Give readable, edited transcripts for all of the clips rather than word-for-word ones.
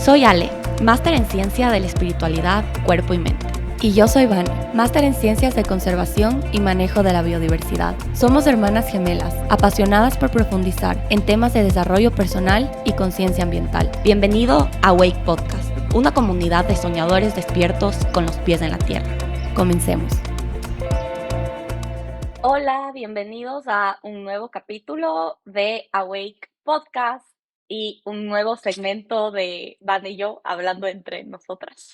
Soy Ale, máster en Ciencia de la Espiritualidad, Cuerpo y Mente. Y yo soy Vani, máster en Ciencias de Conservación y Manejo de la Biodiversidad. Somos hermanas gemelas, apasionadas por profundizar en temas de desarrollo personal y conciencia ambiental. Bienvenido a Wake Podcast, una comunidad de soñadores despiertos con los pies en la tierra. Comencemos. Hola, bienvenidos a un nuevo capítulo de Awake Podcast y un nuevo segmento de Van y yo hablando entre nosotras.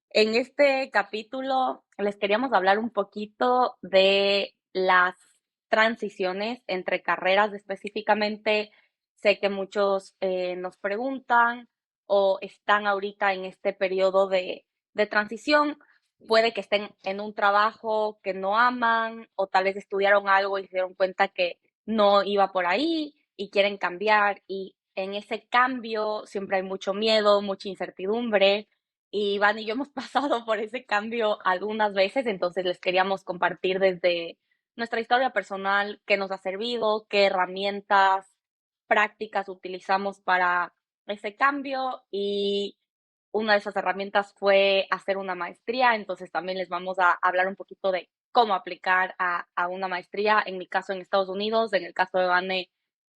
En este capítulo les queríamos hablar un poquito de las transiciones entre carreras específicamente. Sé que muchos nos preguntan o están ahorita en este periodo de transición. Puede que estén en un trabajo que no aman o tal vez estudiaron algo y se dieron cuenta que no iba por ahí y quieren cambiar. Y en ese cambio siempre hay mucho miedo, mucha incertidumbre. Y Iván y yo hemos pasado por ese cambio algunas veces, entonces les queríamos compartir desde nuestra historia personal qué nos ha servido, qué herramientas prácticas utilizamos para ese cambio. Y una de esas herramientas fue hacer una maestría, entonces también les vamos a hablar un poquito de cómo aplicar a una maestría, en mi caso en Estados Unidos, en el caso de Vane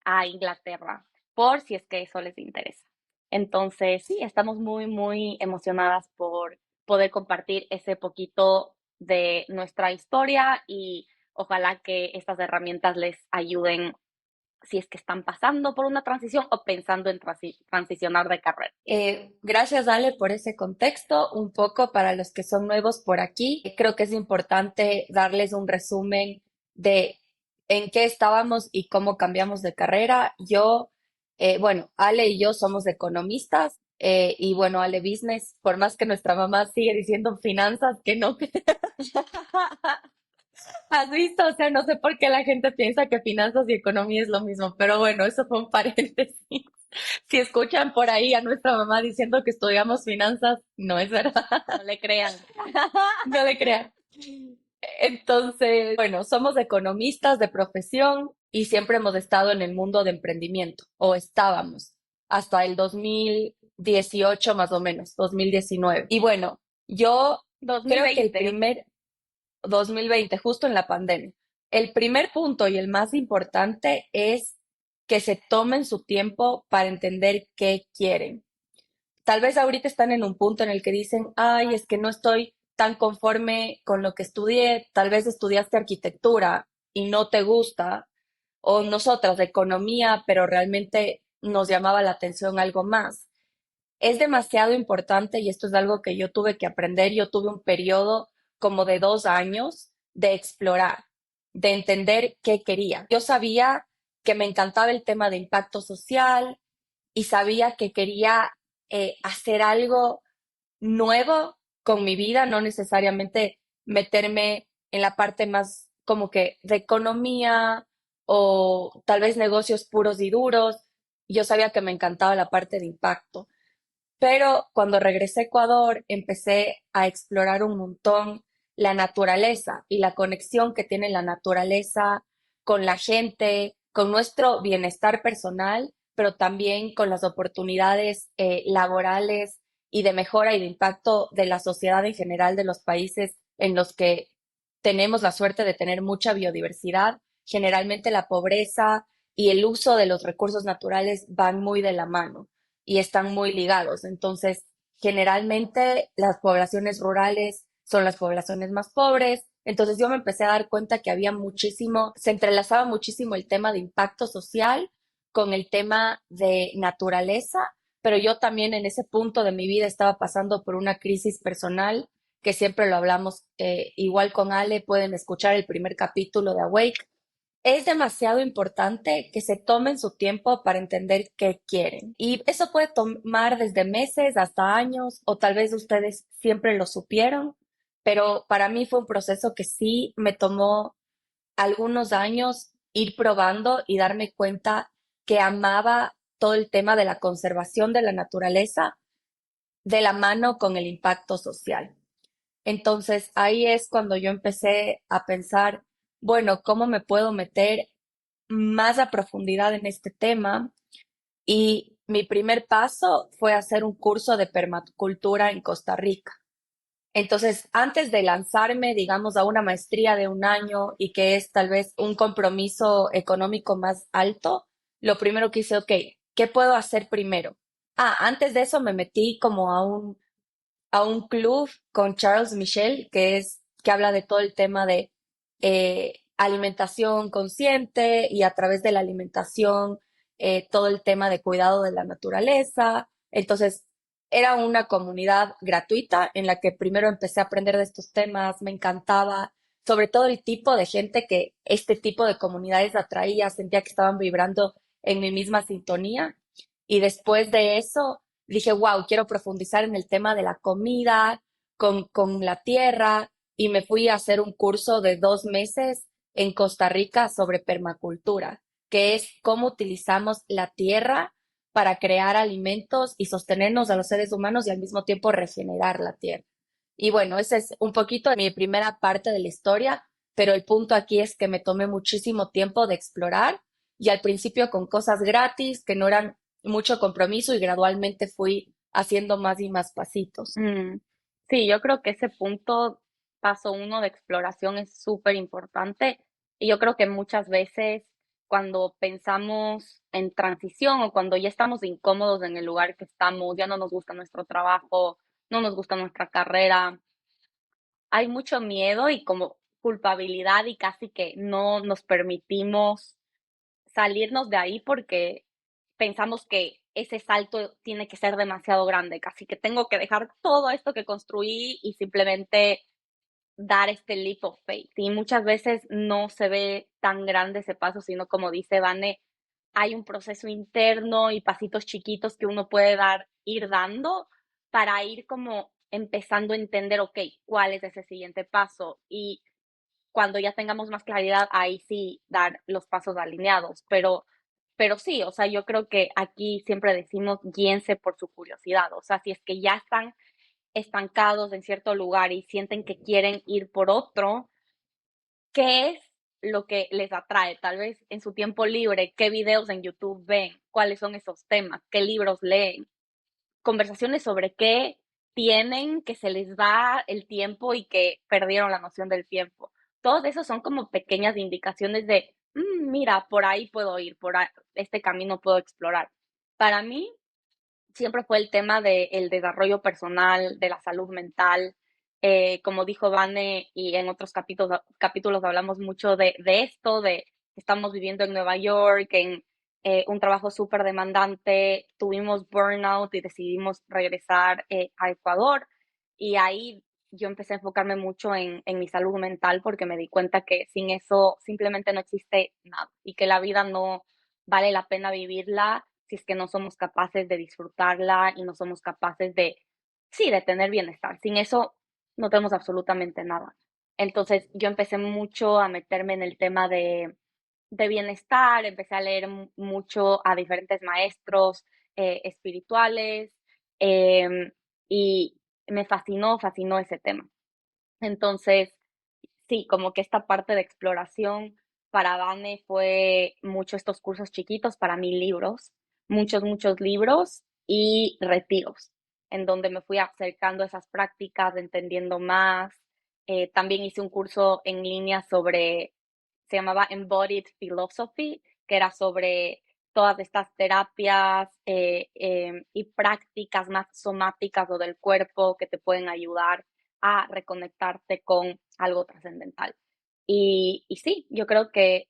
a Inglaterra, por si es que eso les interesa. Entonces, sí, estamos muy emocionadas por poder compartir ese poquito de nuestra historia y ojalá que estas herramientas les ayuden si es que están pasando por una transición o pensando en transicionar de carrera. Gracias, Ale, por ese contexto. Un poco para los que son nuevos por aquí, creo que es importante darles un resumen de en qué estábamos y cómo cambiamos de carrera. Bueno, Ale y yo somos economistas y bueno, Ale Business, por más que nuestra mamá sigue diciendo finanzas, que no. ¿Has visto? O sea, no sé por qué la gente piensa que finanzas y economía es lo mismo, pero bueno, eso fue un paréntesis. Si escuchan por ahí a nuestra mamá diciendo que estudiamos finanzas, no es verdad. No le crean. No le crean. Entonces, bueno, somos economistas de profesión y siempre hemos estado en el mundo de emprendimiento, o estábamos, hasta el 2018 más o menos, 2019. Y bueno, yo creo que el 2020. primer 2020, justo en la pandemia. El primer punto y el más importante es que se tomen su tiempo para entender qué quieren. Tal vez ahorita están en un punto en el que dicen, ay, es que no estoy tan conforme con lo que estudié, tal vez estudiaste arquitectura y no te gusta, o nosotras de economía, pero realmente nos llamaba la atención algo más. Es demasiado importante y esto es algo que yo tuve que aprender. Yo tuve un periodo como de 2 años de explorar, de entender qué quería. Yo sabía que me encantaba el tema de impacto social y sabía que quería hacer algo nuevo con mi vida, no necesariamente meterme en la parte más como que de economía o tal vez negocios puros y duros. Yo sabía que me encantaba la parte de impacto. Pero cuando regresé a Ecuador, empecé a explorar un montón la naturaleza y la conexión que tiene la naturaleza con la gente, con nuestro bienestar personal, pero también con las oportunidades laborales y de mejora y de impacto de la sociedad en general de los países en los que tenemos la suerte de tener mucha biodiversidad. Generalmente la pobreza y el uso de los recursos naturales van muy de la mano y están muy ligados. Entonces, generalmente las poblaciones rurales son las poblaciones más pobres. Entonces yo me empecé a dar cuenta que había muchísimo, se entrelazaba muchísimo el tema de impacto social con el tema de naturaleza, pero yo también en ese punto de mi vida estaba pasando por una crisis personal que siempre lo hablamos, igual con Ale, pueden escuchar el primer capítulo de Awake. Es demasiado importante que se tomen su tiempo para entender qué quieren. Y eso puede tomar desde meses hasta años, o tal vez ustedes siempre lo supieron, pero para mí fue un proceso que sí me tomó algunos años ir probando y darme cuenta que amaba todo el tema de la conservación de la naturaleza de la mano con el impacto social. Entonces ahí es cuando yo empecé a pensar, bueno, ¿cómo me puedo meter más a profundidad en este tema? Y mi primer paso fue hacer un curso de permacultura en Costa Rica. Entonces, antes de lanzarme, digamos, a una maestría de un año y que es tal vez un compromiso económico más alto, lo primero que hice, ok, ¿qué puedo hacer primero? Ah, antes de eso me metí como a un club con Charles Michel, que habla de todo el tema de alimentación consciente y a través de la alimentación, todo el tema de cuidado de la naturaleza. Entonces, era una comunidad gratuita en la que primero empecé a aprender de estos temas, me encantaba, sobre todo el tipo de gente que este tipo de comunidades atraía, sentía que estaban vibrando en mi misma sintonía. Y después de eso, dije, wow, quiero profundizar en el tema de la comida, con la tierra, y me fui a hacer un curso de 2 meses en Costa Rica sobre permacultura, que es cómo utilizamos la tierra para crear alimentos y sostenernos a los seres humanos y al mismo tiempo regenerar la tierra. Y bueno, esa es un poquito de mi primera parte de la historia, pero el punto aquí es que me tomé muchísimo tiempo de explorar y al principio con cosas gratis que no eran mucho compromiso y gradualmente fui haciendo más y más pasitos. Mm, sí, yo creo que ese punto, paso uno de exploración es súper importante y yo creo que muchas veces cuando pensamos en transición o cuando ya estamos incómodos en el lugar que estamos, ya no nos gusta nuestro trabajo, no nos gusta nuestra carrera, hay mucho miedo y como culpabilidad y casi que no nos permitimos salirnos de ahí porque pensamos que ese salto tiene que ser demasiado grande, casi que tengo que dejar todo esto que construí y simplemente dar este leap of faith. Y muchas veces no se ve tan grande ese paso, sino como dice Vane, hay un proceso interno y pasitos chiquitos que uno puede dar, ir dando para ir como empezando a entender, ok, cuál es ese siguiente paso. Y cuando ya tengamos más claridad, ahí sí dar los pasos alineados. Pero sí, o sea, yo creo que aquí siempre decimos guíense por su curiosidad. O sea, si es que ya están estancados en cierto lugar y sienten que quieren ir por otro, ¿qué es lo que les atrae? Tal vez en su tiempo libre, ¿qué videos en YouTube ven? ¿Cuáles son esos temas? ¿Qué libros leen? Conversaciones sobre qué tienen, que se les va el tiempo y que perdieron la noción del tiempo. Todos esos son como pequeñas indicaciones de, mira, por ahí puedo ir, este camino puedo explorar. Para mí, siempre fue el tema del desarrollo personal, de la salud mental. Como dijo Vane, y en otros capítulos hablamos mucho de esto, de que estamos viviendo en Nueva York, en un trabajo súper demandante, tuvimos burnout y decidimos regresar a Ecuador. Y ahí yo empecé a enfocarme mucho en mi salud mental porque me di cuenta que sin eso simplemente no existe nada y que la vida no vale la pena vivirla si es que no somos capaces de disfrutarla y no somos capaces de, sí, de tener bienestar. Sin eso no tenemos absolutamente nada. Entonces yo empecé mucho a meterme en el tema de bienestar, empecé a leer mucho a diferentes maestros espirituales eh, y me fascinó ese tema. Entonces, sí, como que esta parte de exploración para Vane fue mucho estos cursos chiquitos, para mí libros, muchos libros y retiros, en donde me fui acercando a esas prácticas, entendiendo más. También hice un curso en línea sobre, se llamaba Embodied Philosophy, que era sobre todas estas terapias y prácticas más somáticas o del cuerpo que te pueden ayudar a reconectarte con algo trascendental. Y sí, yo creo que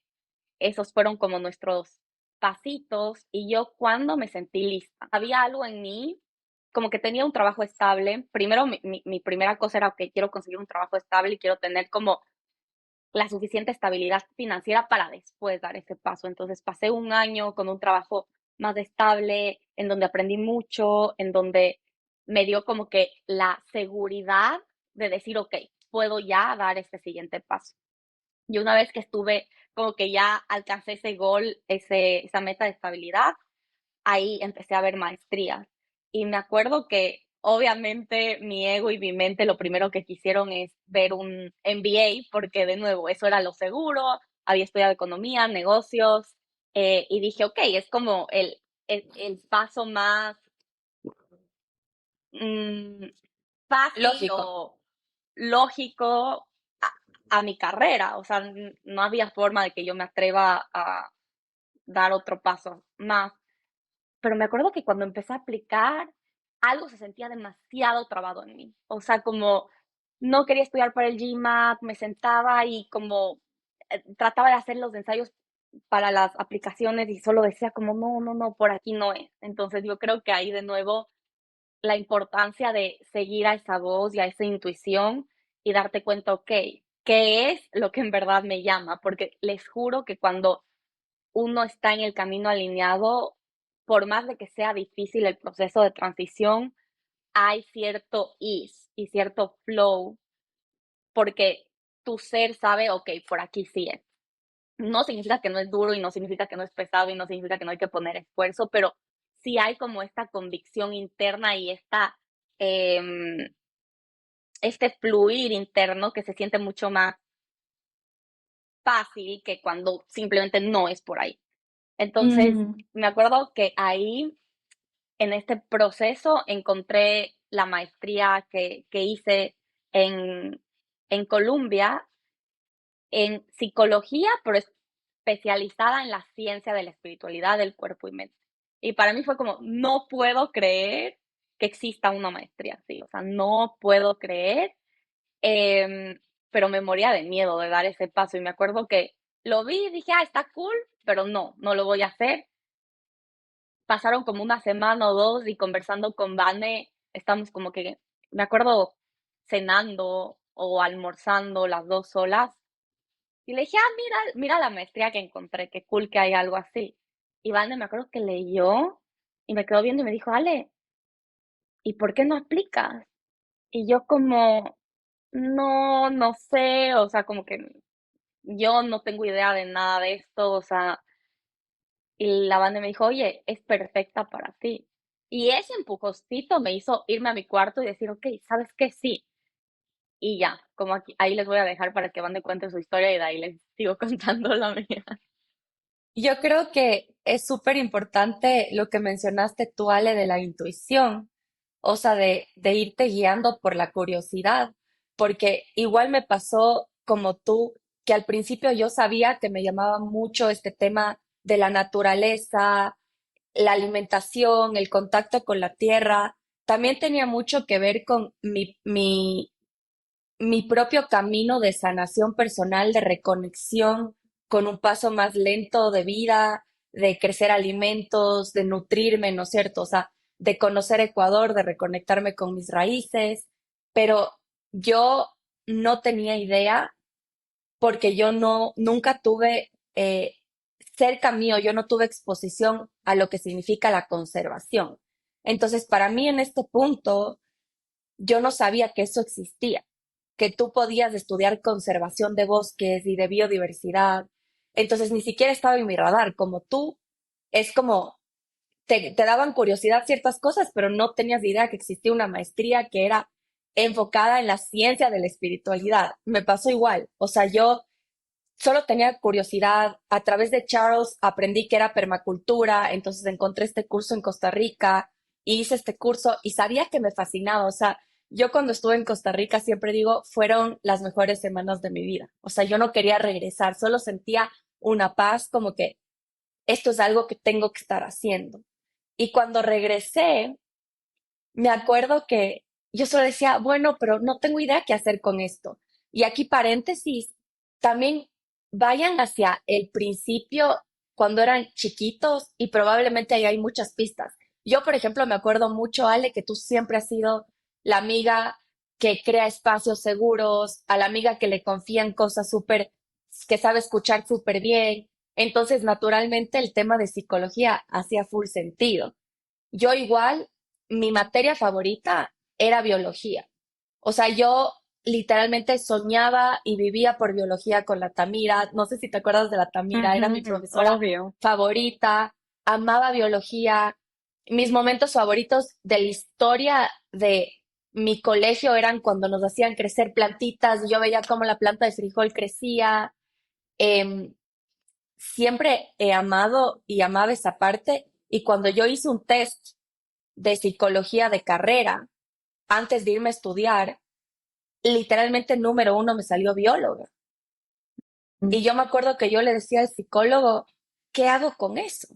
esos fueron como nuestros pasitos y yo cuando me sentí lista. Había algo en mí, como que tenía un trabajo estable. Primero, mi primera cosa era que quiero conseguir un trabajo estable y quiero tener como la suficiente estabilidad financiera para después dar ese paso. Entonces pasé un año con un trabajo más estable, en donde aprendí mucho, en donde me dio como que la seguridad de decir, ok, puedo ya dar este siguiente paso. Y una vez que estuve, como que ya alcancé ese gol, esa meta de estabilidad, ahí empecé a ver maestrías. Y me acuerdo que obviamente mi ego y mi mente lo primero que quisieron es ver un MBA, porque de nuevo, eso era lo seguro, había estudiado economía, negocios, y dije, ok, es como el paso más mm, fácil Lógico. o lógico a mi carrera. O sea, no había forma de que yo me atreva a dar otro paso más. Pero me acuerdo que cuando empecé a aplicar, algo se sentía demasiado trabado en mí. O sea, como no quería estudiar para el GMAT, me sentaba y como trataba de hacer los ensayos para las aplicaciones y solo decía como, no, no, no, por aquí no es. Entonces yo creo que ahí de nuevo la importancia de seguir a esa voz y a esa intuición y darte cuenta, ok, ¿qué es lo que en verdad me llama? Porque les juro que cuando uno está en el camino alineado, por más de que sea difícil el proceso de transición, hay cierto ease y cierto flow, porque tu ser sabe, ok, por aquí sí es. No significa que no es duro y no significa que no es pesado y no significa que no hay que poner esfuerzo, pero sí hay como esta convicción interna y eh, este fluir interno que se siente mucho más fácil que cuando simplemente no es por ahí. Entonces, Mm. me acuerdo que ahí, en este proceso, encontré la maestría que hice en, en Colombia en psicología, pero especializada en la ciencia de la espiritualidad del cuerpo y mente. Y para mí fue como, no puedo creer que exista una maestría así, o sea, no puedo creer, eh, pero me moría de miedo de dar ese paso. Y me acuerdo que lo vi y dije, ah, está cool, pero no, no lo voy a hacer. Pasaron como una semana o dos y conversando con Vane, estamos como que, me acuerdo, cenando o almorzando las dos solas y le dije, ah, mira, mira la maestría que encontré, qué cool que hay algo así. Y Vane me acuerdo que leyó y me quedó viendo y me dijo, Ale, ¿y por qué no aplicas? Y yo como, no, no sé, o sea, como que yo no tengo idea de nada de esto, o sea, y la banda me dijo, oye, es perfecta para ti. Y ese empujocito me hizo irme a mi cuarto y decir, ok, ¿sabes qué? Sí. Y ya, como aquí, ahí les voy a dejar para que van de cuente su historia y de ahí les sigo contando la mía. Yo creo que es súper importante lo que mencionaste tú, Ale, de la intuición, o sea, de irte guiando por la curiosidad, porque igual me pasó como tú, que al principio yo sabía que me llamaba mucho este tema de la naturaleza, la alimentación, el contacto con la tierra, también tenía mucho que ver con mi propio camino de sanación personal, de reconexión con un paso más lento de vida, de crecer alimentos, de nutrirme, ¿no es cierto? O sea, de conocer Ecuador, de reconectarme con mis raíces, pero yo no tenía idea porque yo no, nunca tuve cerca mío, yo no tuve exposición a lo que significa la conservación. Entonces, para mí en este punto, yo no sabía que eso existía, que tú podías estudiar conservación de bosques y de biodiversidad. Entonces ni siquiera estaba en mi radar. Como tú, es como te daban curiosidad ciertas cosas, pero no tenías idea que existía una maestría que era enfocada en la ciencia de la espiritualidad. Me pasó igual. O sea, yo solo tenía curiosidad. A través de Charles aprendí que era permacultura, entonces encontré este curso en Costa Rica y hice este curso y sabía que me fascinaba. O sea, yo cuando estuve en Costa Rica siempre digo, fueron las mejores semanas de mi vida. O sea, yo no quería regresar, solo sentía una paz como que esto es algo que tengo que estar haciendo. Y cuando regresé, me acuerdo que yo solo decía, bueno, pero no tengo idea qué hacer con esto. Y aquí paréntesis, también vayan hacia el principio cuando eran chiquitos y probablemente ahí hay muchas pistas. Yo, por ejemplo, me acuerdo mucho, Ale, que tú siempre has sido la amiga que crea espacios seguros, a la amiga que le confían cosas súper, que sabe escuchar súper bien. Entonces, naturalmente, el tema de psicología hacía full sentido. Yo igual, mi materia favorita era biología. O sea, yo literalmente soñaba y vivía por biología con la Tamira. No sé si te acuerdas de la Tamira, era mi Ujú, profesora obvio. favorita, amaba biología. Mis momentos favoritos de la historia de mi colegio eran cuando nos hacían crecer plantitas y yo veía cómo la planta de frijol crecía. Em, Siempre he amado y amaba esa parte Y cuando yo hice un test de psicología de carrera, antes de irme a estudiar, literalmente número uno me salió bióloga. Y yo me acuerdo que yo le decía al psicólogo, ¿qué hago con eso?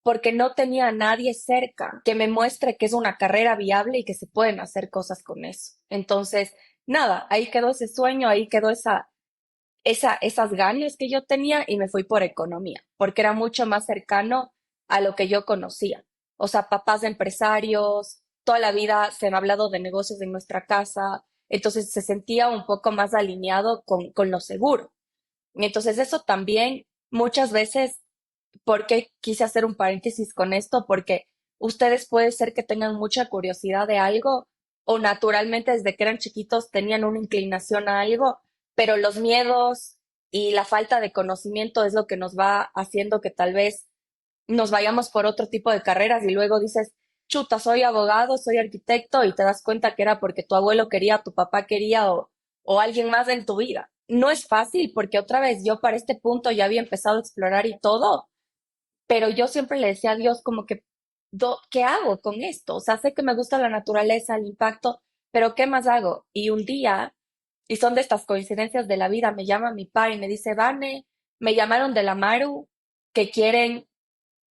Porque no tenía a nadie cerca que me muestre que es una carrera viable y que se pueden hacer cosas con eso. Entonces, nada, ahí quedó ese sueño, ahí quedó esas ganas que yo tenía y me fui por economía, porque era mucho más cercano a lo que yo conocía. O sea, papás de empresarios, toda la vida se me ha hablado de negocios en nuestra casa, entonces se sentía un poco más alineado con lo seguro. Y entonces eso también muchas veces, ¿por qué quise hacer un paréntesis con esto? Porque ustedes puede ser que tengan mucha curiosidad de algo o naturalmente desde que eran chiquitos tenían una inclinación a algo, pero los miedos y la falta de conocimiento es lo que nos va haciendo que tal vez nos vayamos por otro tipo de carreras y luego dices, chuta, soy abogado, soy arquitecto y te das cuenta que era porque tu abuelo quería, tu papá quería o alguien más en tu vida. No es fácil porque otra vez yo para este punto ya había empezado a explorar y todo, pero yo siempre le decía a Dios como que, ¿qué hago con esto? O sea, sé que me gusta la naturaleza, el impacto, pero ¿qué más hago? Y un día, y son de estas coincidencias de la vida, me llama mi padre y me dice, Vane, me llamaron de la Maru que quieren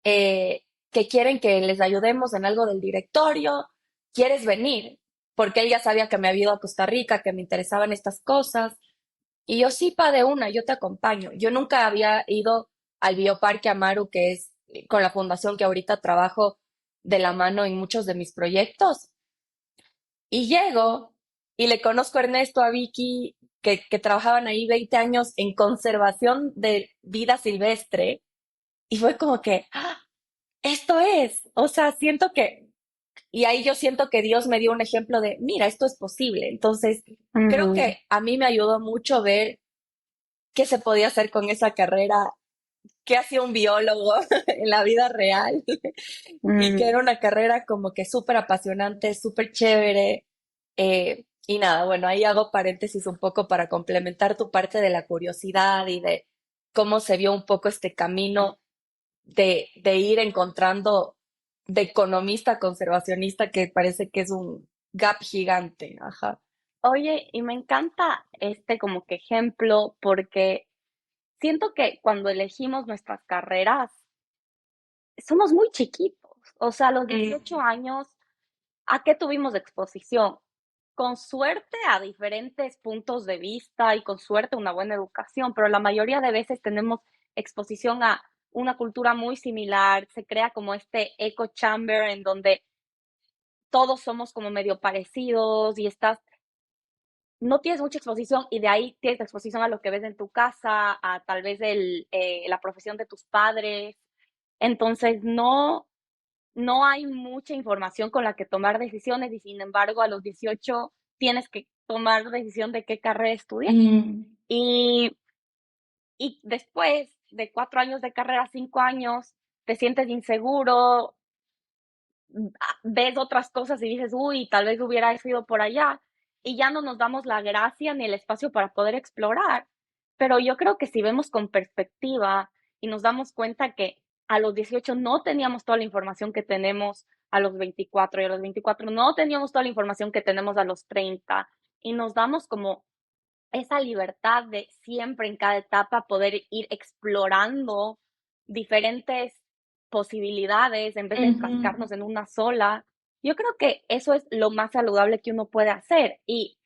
eh, que quieren que les ayudemos en algo del directorio, ¿quieres venir? Porque él ya sabía que me había ido a Costa Rica, que me interesaban estas cosas. Y yo sí, pa, de una, yo te acompaño. Yo nunca había ido al Bioparque Amaru, que es con la fundación que ahorita trabajo de la mano en muchos de mis proyectos. Y llego y le conozco a Ernesto, a Vicky, que trabajaban ahí 20 años en conservación de vida silvestre. Y fue como que, ¡ah! Esto es, o sea, siento que, y ahí yo siento que Dios me dio un ejemplo de, mira, esto es posible. Entonces, creo Ujú, que a mí me ayudó mucho ver qué se podía hacer con esa carrera, qué hacía un biólogo en la vida real, y que era ujú. una carrera como que súper apasionante, súper chévere. Y nada, bueno, ahí hago paréntesis un poco para complementar tu parte de la curiosidad y de cómo se vio un poco este camino de ir encontrando de economista a conservacionista, que parece que es un gap gigante. Ajá. Oye, y me encanta este como que ejemplo porque siento que cuando elegimos nuestras carreras somos muy chiquitos. O sea, a los 18 Mm, años, ¿a qué tuvimos exposición? Con suerte a diferentes puntos de vista y con suerte una buena educación, pero la mayoría de veces tenemos exposición a una cultura muy similar, se crea como este echo chamber en donde todos somos como medio parecidos y estás, no tienes mucha exposición y de ahí tienes exposición a lo que ves en tu casa, a tal vez la profesión de tus padres. Entonces, no hay mucha información con la que tomar decisiones y sin embargo a los 18 tienes que tomar decisión de qué carrera estudiar. mm, Y, y después de 4 años de carrera, 5 años, te sientes inseguro, ves otras cosas y dices, uy, tal vez hubiera sido por allá, y ya no nos damos la gracia ni el espacio para poder explorar. Pero yo creo que si vemos con perspectiva y nos damos cuenta que a los 18 no teníamos toda la información que tenemos a los 24 y a los 24 no teníamos toda la información que tenemos a los 30 y nos damos como esa libertad de siempre en cada etapa poder ir explorando diferentes posibilidades en vez de ujú. enfrascarnos en una sola. Yo creo que eso es lo más saludable que uno puede hacer. Y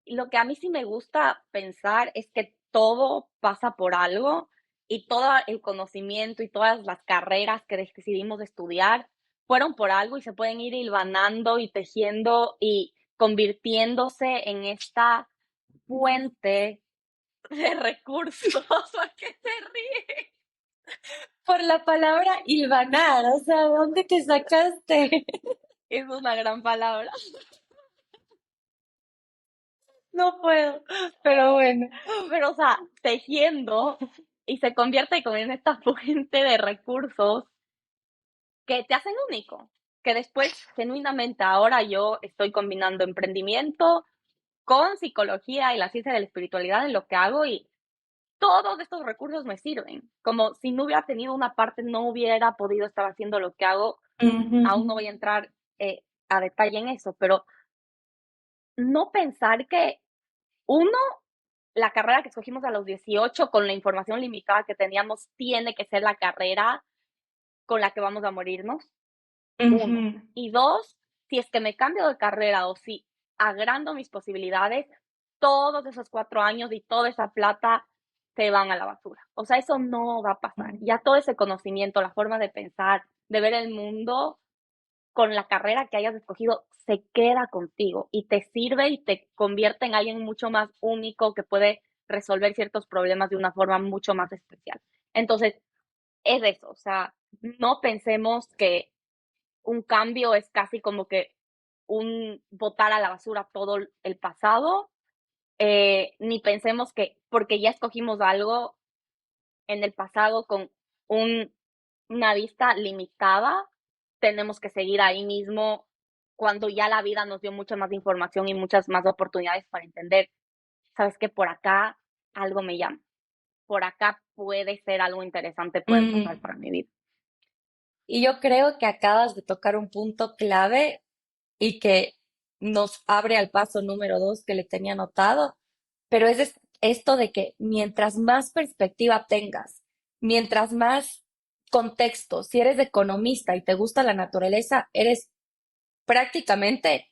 lo que a mí sí me gusta pensar es que todo pasa por algo y todo el conocimiento y todas las carreras que decidimos estudiar fueron por algo y se pueden ir hilvanando y tejiendo y convirtiéndose en esta fuente de recursos. ¿A qué se ríe? Por la palabra hilvanar, o sea, ¿dónde te sacaste? Es una gran palabra. No puedo, pero bueno. Pero, o sea, tejiendo y se convierte como en esta fuente de recursos que te hacen único. Que después, genuinamente, ahora yo estoy combinando emprendimiento con psicología y la ciencia de la espiritualidad en lo que hago todos estos recursos me sirven. Como si no hubiera tenido una parte, no hubiera podido estar haciendo lo que hago. Ujú, Aún no voy a entrar a detalle en eso, pero no pensar que uno, la carrera que escogimos a los 18 con la información limitada que teníamos tiene que ser la carrera con la que vamos a morirnos, uno. ujú. Y dos, si es que me cambio de carrera o si agrando mis posibilidades, todos esos 4 años y toda esa plata se van a la basura. O sea, eso no va a pasar. Ya todo ese conocimiento, la forma de pensar, de ver el mundo con la carrera que hayas escogido, se queda contigo y te sirve y te convierte en alguien mucho más único que puede resolver ciertos problemas de una forma mucho más especial. Entonces, es eso, o sea, no pensemos que un cambio es casi como que un botar a la basura todo el pasado, ni pensemos que porque ya escogimos algo en el pasado con un, una vista limitada, tenemos que seguir ahí mismo cuando ya la vida nos dio mucha más información y muchas más oportunidades para entender, sabes que por acá algo me llama, por acá puede ser algo interesante, puede pasar Mm. para mi vida. Y yo creo que acabas de tocar un punto clave y que nos abre al paso número 2 que le tenía anotado, pero esto de que mientras más perspectiva tengas, mientras más contexto, si eres economista y te gusta la naturaleza, eres prácticamente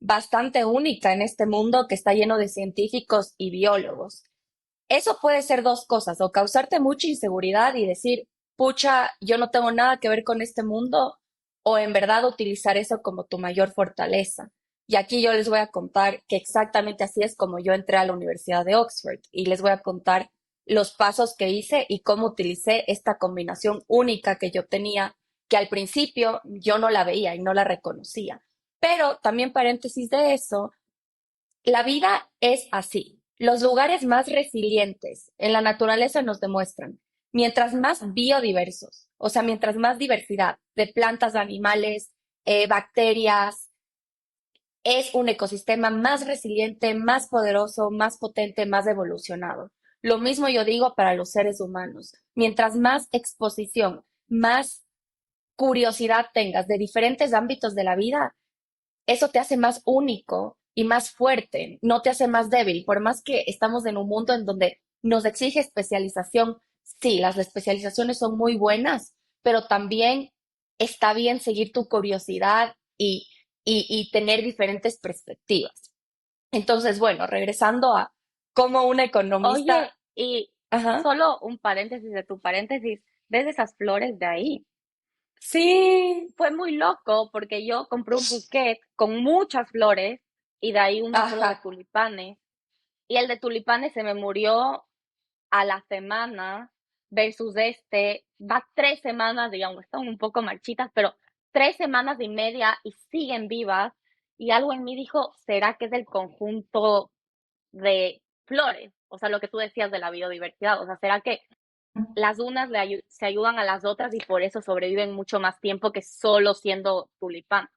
bastante única en este mundo que está lleno de científicos y biólogos. Eso puede ser dos cosas, o causarte mucha inseguridad y decir, pucha, yo no tengo nada que ver con este mundo, o en verdad utilizar eso como tu mayor fortaleza. Y aquí yo les voy a contar que exactamente así es como yo entré a la Universidad de Oxford y les voy a contar los pasos que hice y cómo utilicé esta combinación única que yo tenía, que al principio yo no la veía y no la reconocía. Pero también paréntesis de eso, la vida es así. Los lugares más resilientes en la naturaleza nos demuestran, mientras más biodiversos, o sea, mientras más diversidad de plantas, animales, bacterias, es un ecosistema más resiliente, más poderoso, más potente, más evolucionado. Lo mismo yo digo para los seres humanos. Mientras más exposición, más curiosidad tengas de diferentes ámbitos de la vida, eso te hace más único y más fuerte, no te hace más débil, por más que estamos en un mundo en donde nos exige especialización. Sí, las especializaciones son muy buenas, pero también está bien seguir tu curiosidad y tener diferentes perspectivas. Entonces, bueno, regresando a cómo una Oye, economista, y ajá, solo un paréntesis de tu paréntesis, ¿ves esas flores de ahí? sí, Fue muy loco porque yo compré un bouquet con muchas flores y de ahí uno solo de ajá, tulipanes. Y el de tulipanes se me murió a la semana versus este, va 3 semanas, digamos, están un poco marchitas, pero 3 semanas y media y siguen vivas. Y algo en mí dijo, ¿será que es el conjunto de flores? O sea, lo que tú decías de la biodiversidad. O sea, ¿será que las unas se ayudan a las otras y por eso sobreviven mucho más tiempo que solo siendo tulipán?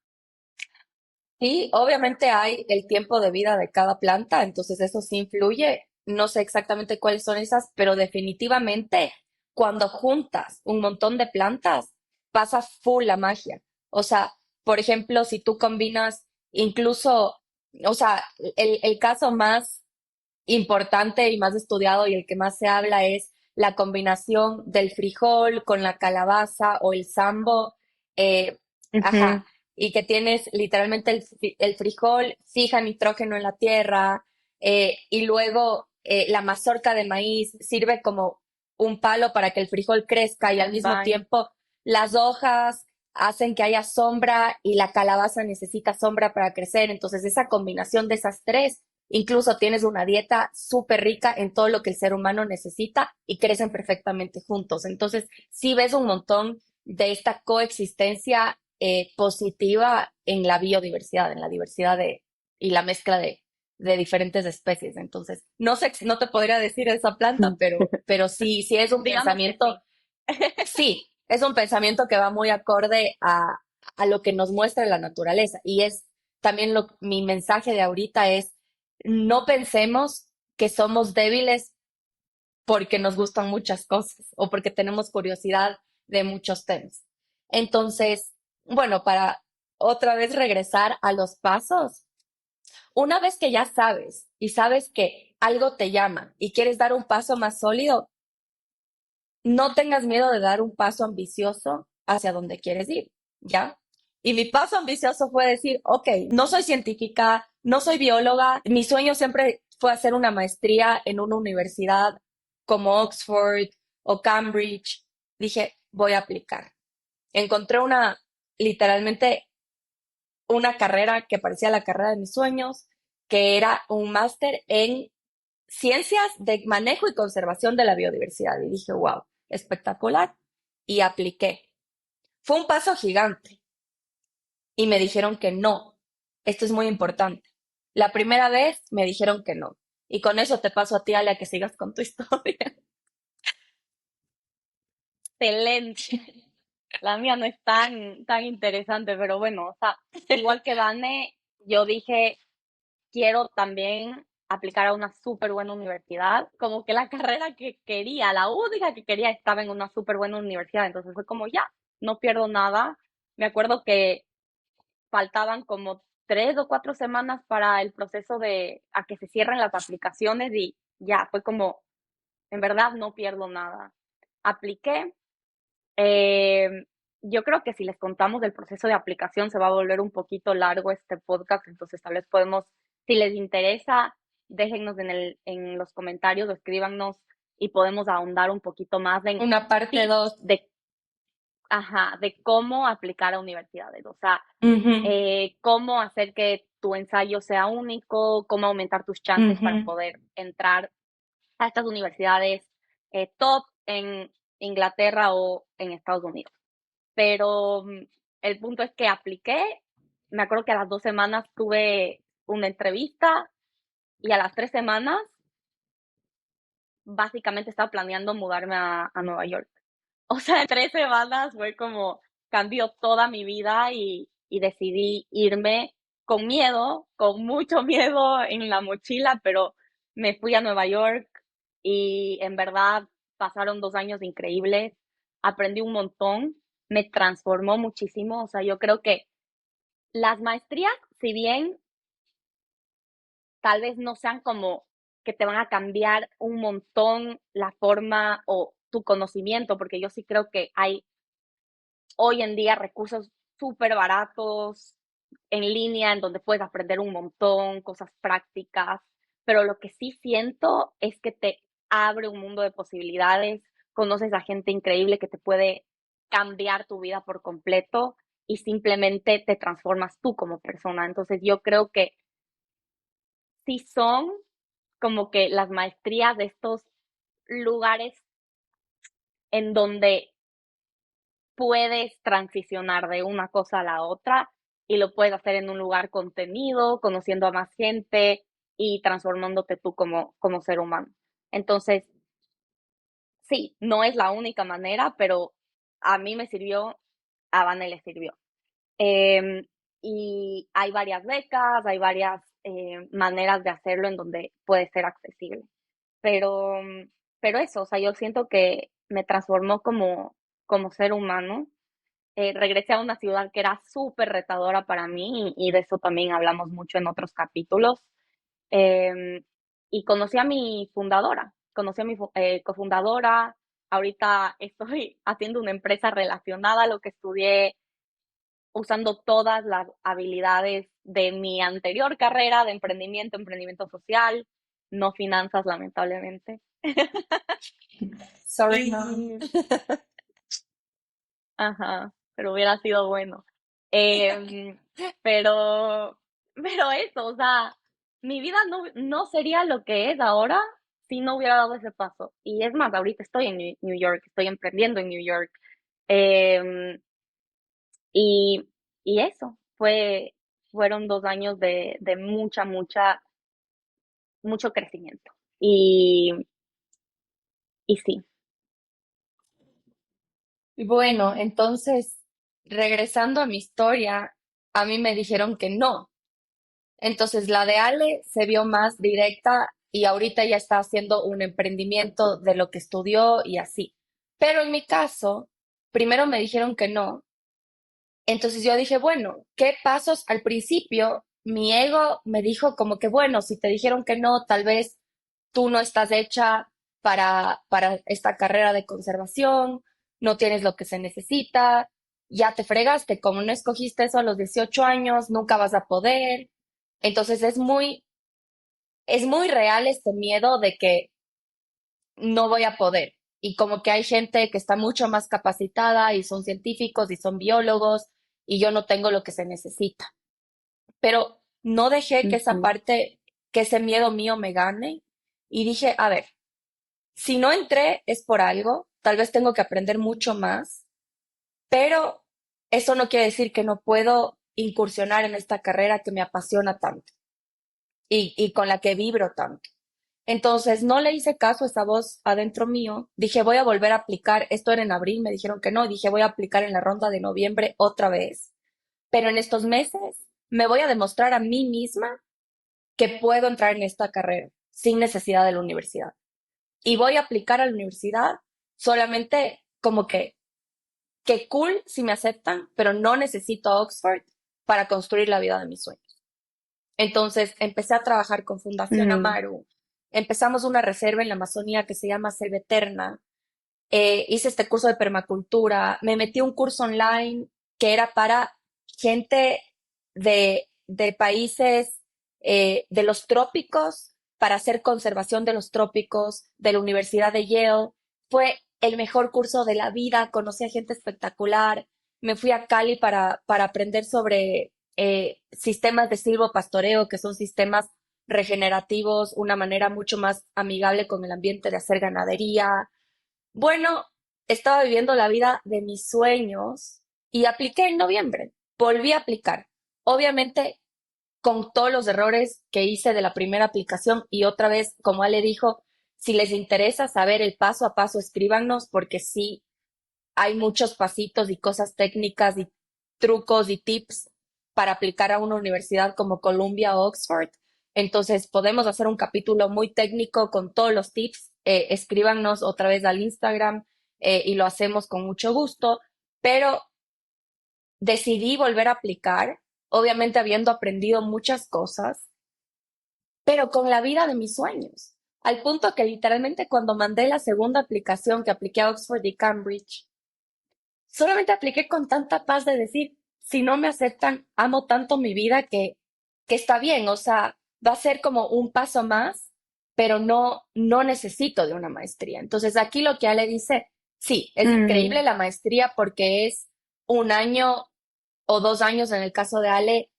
sí, obviamente hay el tiempo de vida de cada planta, entonces eso sí influye. No sé exactamente cuáles son esas, pero definitivamente cuando juntas un montón de plantas, pasa full la magia. O sea, por ejemplo, si tú combinas incluso, o sea, el caso más importante y más estudiado y el que más se habla es la combinación del frijol con la calabaza o el sambo, eh, Ujú. ajá, y que tienes literalmente el frijol fija nitrógeno en la tierra y luego la mazorca de maíz sirve como un palo para que el frijol crezca y al mismo Bye. tiempo las hojas hacen que haya sombra y la calabaza necesita sombra para crecer. Entonces esa combinación de esas tres, incluso tienes una dieta súper rica en todo lo que el ser humano necesita y crecen perfectamente juntos. Entonces, sí ves un montón de esta coexistencia positiva en la biodiversidad, en la diversidad y la mezcla de diferentes especies. Entonces, no sé, no te podría decir esa planta, pero sí, sí es un Digamos que pensamiento, sí. sí, es un pensamiento que va muy acorde a lo que nos muestra la naturaleza. Y es también mi mensaje de ahorita es, no pensemos que somos débiles porque nos gustan muchas cosas o porque tenemos curiosidad de muchos temas. Entonces, bueno, para otra vez regresar a los pasos, una vez que ya sabes y sabes que algo te llama y quieres dar un paso más sólido, no tengas miedo de dar un paso ambicioso hacia donde quieres ir, ¿ya? Y mi paso ambicioso fue decir, ok, no soy científica, no soy bióloga, mi sueño siempre fue hacer una maestría en una universidad como Oxford o Cambridge. Dije, voy a aplicar. Encontré literalmente, una carrera que parecía la carrera de mis sueños, que era un máster en ciencias de manejo y conservación de la biodiversidad. Y dije, wow, espectacular. Y apliqué. Fue un paso gigante. Y me dijeron que no. Esto es muy importante. La primera vez me dijeron que no. Y con eso te paso a ti, Ale, a que sigas con tu historia. Excelente. La mía no es tan interesante, pero bueno, o sea, igual que Dane, yo dije, quiero también aplicar a una súper buena universidad, como que la carrera que quería, la única que quería estaba en una súper buena universidad, entonces fue como ya, no pierdo nada. Me acuerdo que faltaban como 3 o 4 semanas para el proceso de a que se cierren las aplicaciones y ya, fue como, en verdad no pierdo nada. Apliqué. eh, yo creo que si les contamos del proceso de aplicación se va a volver un poquito largo este podcast, entonces tal vez podemos, si les interesa, déjennos en los comentarios o escríbanos y podemos ahondar un poquito más en Una parte tips dos. de cómo aplicar a universidades, o sea, Ujú, cómo hacer que tu ensayo sea único, cómo aumentar tus chances para ujú. poder entrar a estas universidades top en Inglaterra o en Estados Unidos. Pero el punto es que apliqué, me acuerdo que a las 2 semanas tuve una entrevista y a las 3 semanas básicamente estaba planeando mudarme a Nueva York. O sea, en 3 semanas fue como cambió toda mi vida y decidí irme con miedo, con mucho miedo en la mochila, pero me fui a Nueva York y en verdad pasaron 2 años increíbles, aprendí un montón, me transformó muchísimo, o sea, yo creo que las maestrías, si bien tal vez no sean como que te van a cambiar un montón la forma o tu conocimiento, porque yo sí creo que hay hoy en día recursos súper baratos en línea en donde puedes aprender un montón, cosas prácticas, pero lo que sí siento es que te abre un mundo de posibilidades, conoces a gente increíble que te puede cambiar tu vida por completo y simplemente te transformas tú como persona. Entonces yo creo que sí son como que las maestrías de estos lugares en donde puedes transicionar de una cosa a la otra y lo puedes hacer en un lugar contenido, conociendo a más gente y transformándote tú como ser humano. Entonces, sí, no es la única manera, pero a mí me sirvió, a Vane le sirvió. Eh, y hay varias becas, hay varias maneras de hacerlo en donde puede ser accesible. Pero, pero eso, o sea, yo siento que me transformó como ser humano. Regresé a una ciudad que era súper retadora para mí y de eso también hablamos mucho en otros capítulos. Eh, y conocí a mi fundadora, conocí a mi cofundadora. Ahorita estoy haciendo una empresa relacionada a lo que estudié, usando todas las habilidades de mi anterior carrera de emprendimiento social, no finanzas, lamentablemente. Sorry, no. Y, ajá, pero hubiera sido bueno. Em, pero, pero eso, o sea, mi vida no sería lo que es ahora si no hubiera dado ese paso. Y es más, ahorita estoy en New York, estoy emprendiendo en New York. Em, y, y eso, fueron 2 años de mucho crecimiento. Y sí, Y bueno, entonces, regresando a mi historia, a mí me dijeron que no. Entonces, la de Ale se vio más directa y ahorita ya está haciendo un emprendimiento de lo que estudió y así. Pero en mi caso, primero me dijeron que no. Entonces yo dije, bueno, ¿qué pasos al principio? Mi ego me dijo como que, bueno, si te dijeron que no, tal vez tú no estás hecha para esta carrera de conservación, no tienes lo que se necesita, ya te fregaste, como no escogiste eso a los 18 años, nunca vas a poder. Entonces es muy real este miedo de que no voy a poder. Y como que hay gente que está mucho más capacitada y son científicos y son biólogos y yo no tengo lo que se necesita. Pero no dejé que esa Ujú, parte, que ese miedo mío me gane y dije, a ver, si no entré es por algo, tal vez tengo que aprender mucho más, pero eso no quiere decir que no puedo incursionar en esta carrera que me apasiona tanto y con la que vibro tanto. Entonces no le hice caso a esa voz adentro mío. Dije, voy a volver a aplicar. Esto era en abril, me dijeron que no. Dije, voy a aplicar en la ronda de noviembre otra vez. Pero en estos meses me voy a demostrar a mí misma que puedo entrar en esta carrera sin necesidad de la universidad. Y voy a aplicar a la universidad solamente como que cool si me aceptan, pero no necesito a Oxford para construir la vida de mis sueños. Entonces empecé a trabajar con Fundación mm, Amaru. Empezamos una reserva en la Amazonía que se llama Selva Eterna. Hice este curso de permacultura. Me metí a un curso online que era para gente de países de los trópicos para hacer conservación de los trópicos de la Universidad de Yale. Fue el mejor curso de la vida. Conocí a gente espectacular. Me fui a Cali para aprender sobre sistemas de silvopastoreo, que son sistemas regenerativos, una manera mucho más amigable con el ambiente de hacer ganadería. Bueno, estaba viviendo la vida de mis sueños y apliqué en noviembre. Volví a aplicar. Obviamente con todos los errores que hice de la primera aplicación y otra vez, como Ale dijo, si les interesa saber el paso a paso, escríbanos porque sí hay muchos pasitos y cosas técnicas y trucos y tips para aplicar a una universidad como Columbia o Oxford. Entonces podemos hacer un capítulo muy técnico con todos los tips. Escríbanos otra vez al Instagram y lo hacemos con mucho gusto. Pero decidí volver a aplicar, obviamente habiendo aprendido muchas cosas, pero con la vida de mis sueños. Al punto que literalmente cuando mandé la segunda aplicación que apliqué a Oxford y Cambridge, solamente apliqué con tanta paz de decir, si no me aceptan, amo tanto mi vida que está bien, o sea, va a ser como un paso más, pero no necesito de una maestría. Entonces aquí lo que Ale dice, sí, es increíble mm, la maestría porque es un año o 2 años en el caso de Ale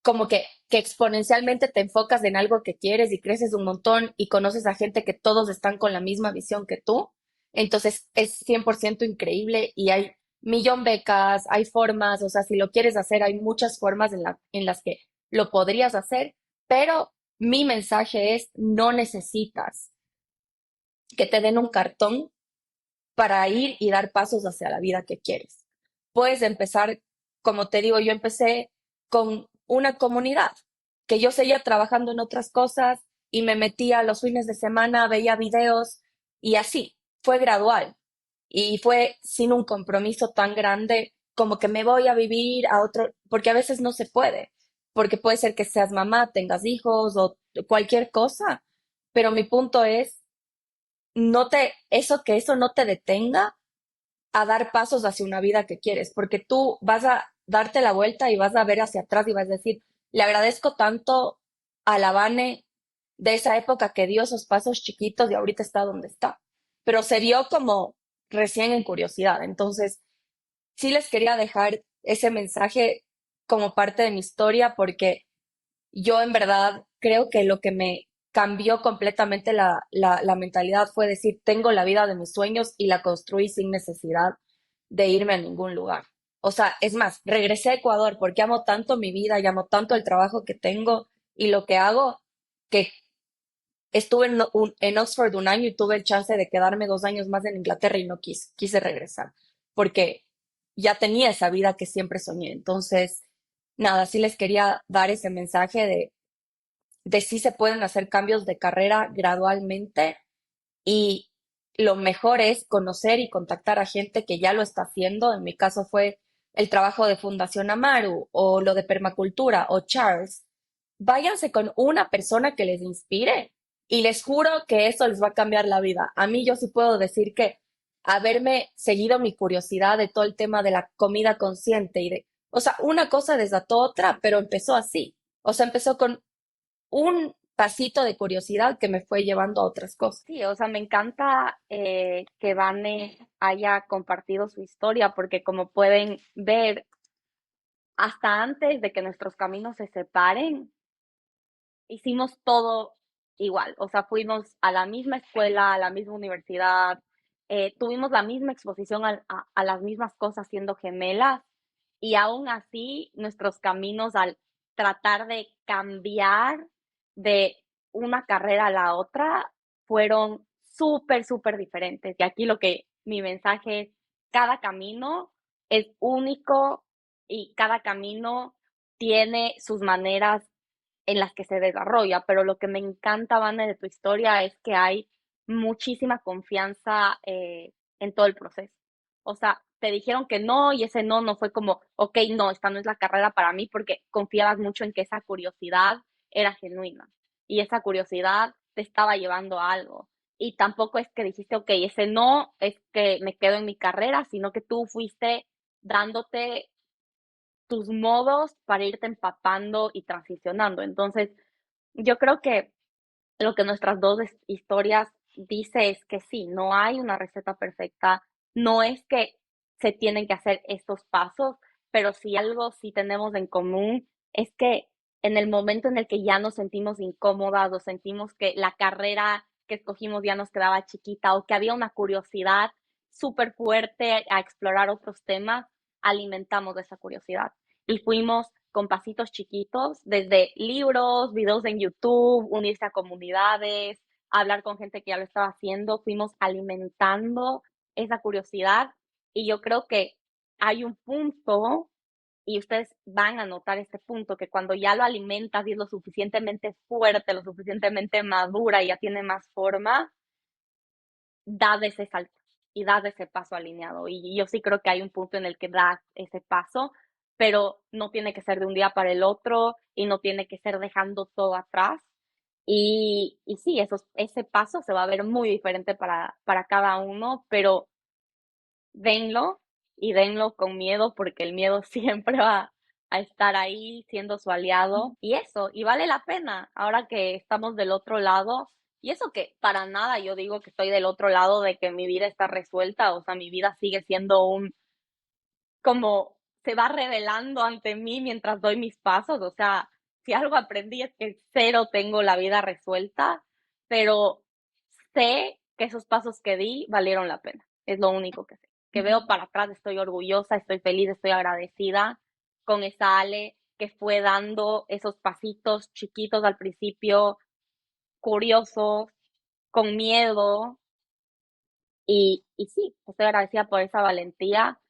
como que exponencialmente te enfocas en algo que quieres y creces un montón y conoces a gente que todos están con la misma visión que tú. Entonces es 100% increíble y hay millón becas, hay formas, o sea, si lo quieres hacer, hay muchas formas en las que lo podrías hacer, pero mi mensaje es, no necesitas que te den un cartón para ir y dar pasos hacia la vida que quieres. Puedes empezar, como te digo, yo empecé con una comunidad, que yo seguía trabajando en otras cosas y me metía los fines de semana, veía videos y así, fue gradual y fue sin un compromiso tan grande como que me voy a vivir a otro, porque a veces no se puede, porque puede ser que seas mamá, tengas hijos o cualquier cosa, pero mi punto es que eso no te detenga a dar pasos hacia una vida que quieres, porque tú vas a darte la vuelta y vas a ver hacia atrás y vas a decir, le agradezco tanto a la Vane de esa época que dio esos pasos chiquitos y ahorita está donde está. Pero se vio como recién en curiosidad. Entonces, sí les quería dejar ese mensaje como parte de mi historia porque yo en verdad creo que lo que me cambió completamente la mentalidad fue decir, tengo la vida de mis sueños y la construí sin necesidad de irme a ningún lugar. O sea, es más, regresé a Ecuador porque amo tanto mi vida y amo tanto el trabajo que tengo y lo que hago, que estuve en Oxford un año y tuve el chance de quedarme 2 años más en Inglaterra y no quise regresar, porque ya tenía esa vida que siempre soñé. Entonces, nada, sí les quería dar ese mensaje de si se pueden hacer cambios de carrera gradualmente y lo mejor es conocer y contactar a gente que ya lo está haciendo. En mi caso fue el trabajo de Fundación Amaru o lo de permacultura o Charles. Váyanse con una persona que les inspire y les juro que eso les va a cambiar la vida. A mí yo sí puedo decir que haberme seguido mi curiosidad de todo el tema de la comida consciente y de, o sea, una cosa desató otra, pero empezó así. O sea, empezó con un pasito de curiosidad que me fue llevando a otras cosas. Sí, o sea, me encanta que Vane haya compartido su historia porque como pueden ver, hasta antes de que nuestros caminos se separen, hicimos todo igual. O sea, fuimos a la misma escuela, a la misma universidad, tuvimos la misma exposición a las mismas cosas siendo gemelas y aún así nuestros caminos al tratar de cambiar de una carrera a la otra fueron súper, súper diferentes. Y aquí lo que mi mensaje es, cada camino es único y cada camino tiene sus maneras en las que se desarrolla, pero lo que me encanta, Vane, de tu historia es que hay muchísima confianza en todo el proceso. O sea, te dijeron que no y ese no fue como, ok, no, esta no es la carrera para mí porque confiabas mucho en que esa curiosidad era genuina y esa curiosidad te estaba llevando a algo. Y tampoco es que dijiste, ok, ese no es que me quedo en mi carrera, sino que tú fuiste dándote tus modos para irte empapando y transicionando. Entonces, yo creo que lo que nuestras dos historias dice es que sí, no hay una receta perfecta, no es que se tienen que hacer estos pasos, pero si algo sí tenemos en común es que en el momento en el que ya nos sentimos incómodas o sentimos que la carrera que escogimos ya nos quedaba chiquita o que había una curiosidad súper fuerte a explorar otros temas, alimentamos esa curiosidad y fuimos con pasitos chiquitos, desde libros, videos en YouTube, unirse a comunidades, hablar con gente que ya lo estaba haciendo, fuimos alimentando esa curiosidad y yo creo que hay un punto y ustedes van a notar este punto que cuando ya lo alimentas y es lo suficientemente fuerte, lo suficientemente madura y ya tiene más forma, das ese salto y das ese paso alineado. Y yo sí creo que hay un punto en el que das ese paso, pero no tiene que ser de un día para el otro y no tiene que ser dejando todo atrás. Y sí, ese paso se va a ver muy diferente para cada uno, pero denlo y denlo con miedo porque el miedo siempre va a estar ahí siendo su aliado y eso, y vale la pena ahora que estamos del otro lado. Y eso que para nada yo digo que estoy del otro lado de que mi vida está resuelta, o sea, mi vida sigue siendo como se va revelando ante mí mientras doy mis pasos, o sea, si algo aprendí es que cero tengo la vida resuelta, pero sé que esos pasos que di valieron la pena, es lo único que sé. Que veo para atrás, estoy orgullosa, estoy feliz, estoy agradecida con esa Ale que fue dando esos pasitos chiquitos al principio, curiosos, con miedo, y sí, estoy agradecida por esa valentía.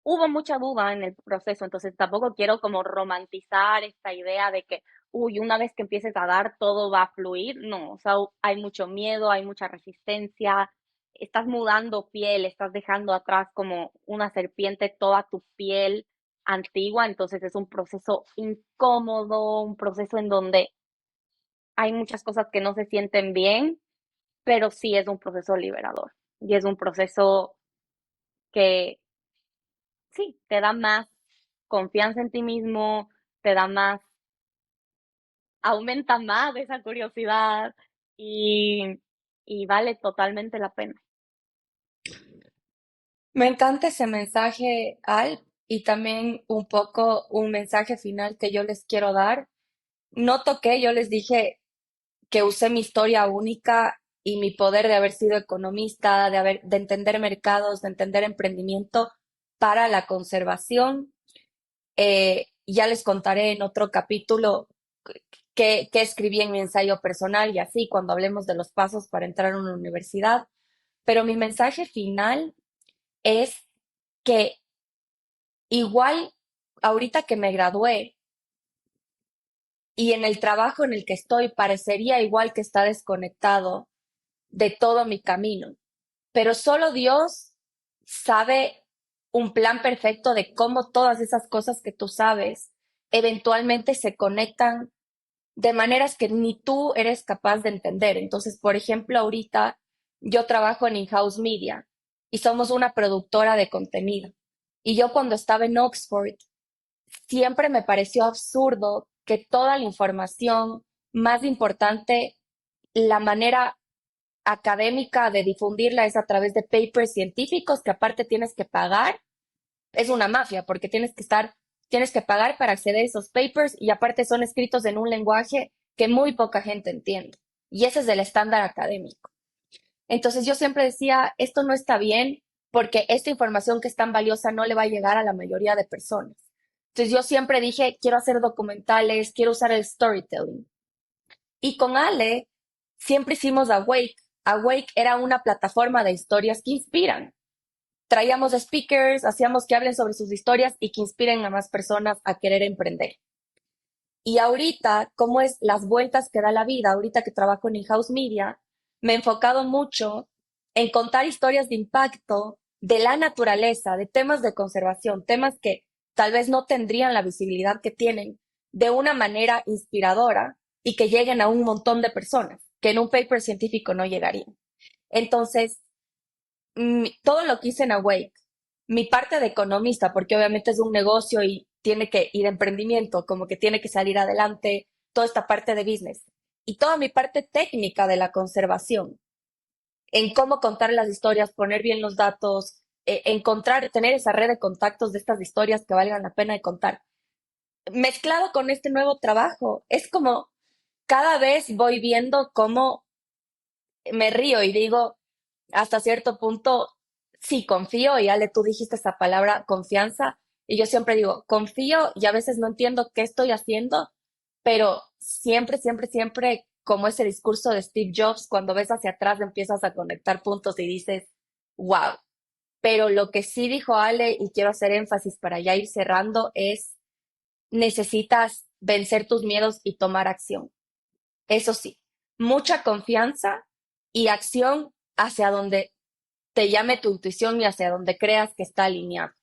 Hubo mucha duda en el proceso, entonces tampoco quiero como romantizar esta idea de que, uy, una vez que empieces a dar, todo va a fluir. No, o sea, hay mucho miedo, hay mucha resistencia, estás mudando piel, estás dejando atrás como una serpiente toda tu piel antigua, entonces es un proceso incómodo, un proceso en donde hay muchas cosas que no se sienten bien, pero sí es un proceso liberador y es un proceso que sí, te da más confianza en ti mismo, te da más, aumenta más esa curiosidad y, y vale totalmente la pena. Me encanta ese mensaje, Al, y también un poco un mensaje final que yo les quiero dar. No toqué, yo les dije que usé mi historia única y mi poder de haber sido economista, de entender mercados, de entender emprendimiento para la conservación. Ya les contaré en otro capítulo qué escribí en mi ensayo personal y así cuando hablemos de los pasos para entrar a una universidad. Pero mi mensaje final es que igual ahorita que me gradué, y en el trabajo en el que estoy parecería igual que está desconectado de todo mi camino, pero solo Dios sabe un plan perfecto de cómo todas esas cosas que tú sabes eventualmente se conectan de maneras que ni tú eres capaz de entender. Entonces, por ejemplo, ahorita yo trabajo en In-House Media y somos una productora de contenido. Y yo cuando estaba en Oxford, siempre me pareció absurdo que toda la información más importante, la manera académica de difundirla es a través de papers científicos que aparte tienes que pagar. Es una mafia porque tienes que pagar para acceder a esos papers y aparte son escritos en un lenguaje que muy poca gente entiende. Y ese es el estándar académico. Entonces yo siempre decía, esto no está bien porque esta información que es tan valiosa no le va a llegar a la mayoría de personas. Entonces yo siempre dije, quiero hacer documentales, quiero usar el storytelling. Y con Ale siempre hicimos Awake. Awake era una plataforma de historias que inspiran. Traíamos speakers, hacíamos que hablen sobre sus historias y que inspiren a más personas a querer emprender. Y ahorita, ¿cómo es las vueltas que da la vida? Ahorita que trabajo en In-House Media, me he enfocado mucho en contar historias de impacto de la naturaleza, de temas de conservación, temas que tal vez no tendrían la visibilidad que tienen de una manera inspiradora y que lleguen a un montón de personas, que en un paper científico no llegarían. Entonces, todo lo que hice en Awake, mi parte de economista, porque obviamente es un negocio y tiene que ir de emprendimiento, como que tiene que salir adelante, toda esta parte de business y toda mi parte técnica de la conservación, en cómo contar las historias, poner bien los datos, encontrar, tener esa red de contactos de estas historias que valgan la pena de contar. Mezclado con este nuevo trabajo, es como cada vez voy viendo cómo me río y digo, hasta cierto punto, sí, confío, y Ale, tú dijiste esa palabra, confianza, y yo siempre digo, confío y a veces no entiendo qué estoy haciendo, pero siempre, siempre, siempre, como ese discurso de Steve Jobs, cuando ves hacia atrás empiezas a conectar puntos y dices, wow. Pero lo que sí dijo Ale, y quiero hacer énfasis para ya ir cerrando, es necesitas vencer tus miedos y tomar acción. Eso sí, mucha confianza y acción hacia donde te llame tu intuición y hacia donde creas que está alineado.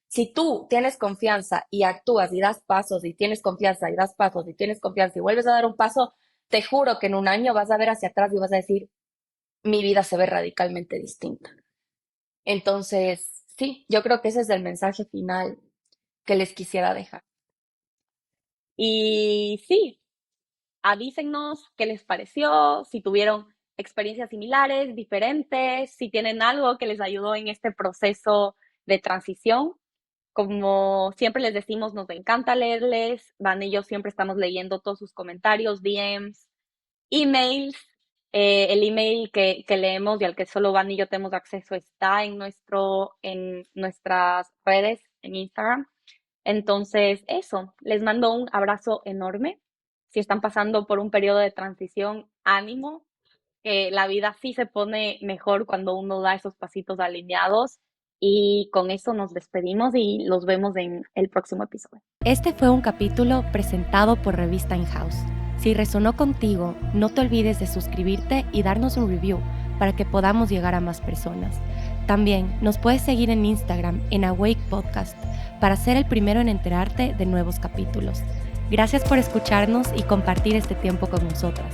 Si tú tienes confianza y actúas y das pasos y tienes confianza y das pasos y tienes confianza y vuelves a dar un paso, te juro que en un año vas a ver hacia atrás y vas a decir, mi vida se ve radicalmente distinta. Entonces, sí, yo creo que ese es el mensaje final que les quisiera dejar. Y sí, avísennos qué les pareció, si tuvieron experiencias similares, diferentes, si tienen algo que les ayudó en este proceso de transición. Como siempre les decimos, nos encanta leerles. Van y yo siempre estamos leyendo todos sus comentarios, DMs, emails. El email que leemos y al que solo Van y yo tenemos acceso está en nuestras redes, en Instagram. Entonces, eso, les mando un abrazo enorme. Si están pasando por un periodo de transición, ánimo, que la vida sí se pone mejor cuando uno da esos pasitos alineados. Y con eso nos despedimos y los vemos en el próximo episodio. Este fue un capítulo presentado por Revista In-House. Si resonó contigo, no te olvides de suscribirte y darnos un review para que podamos llegar a más personas. También nos puedes seguir en Instagram en Awake Podcast para ser el primero en enterarte de nuevos capítulos. Gracias por escucharnos y compartir este tiempo con nosotras.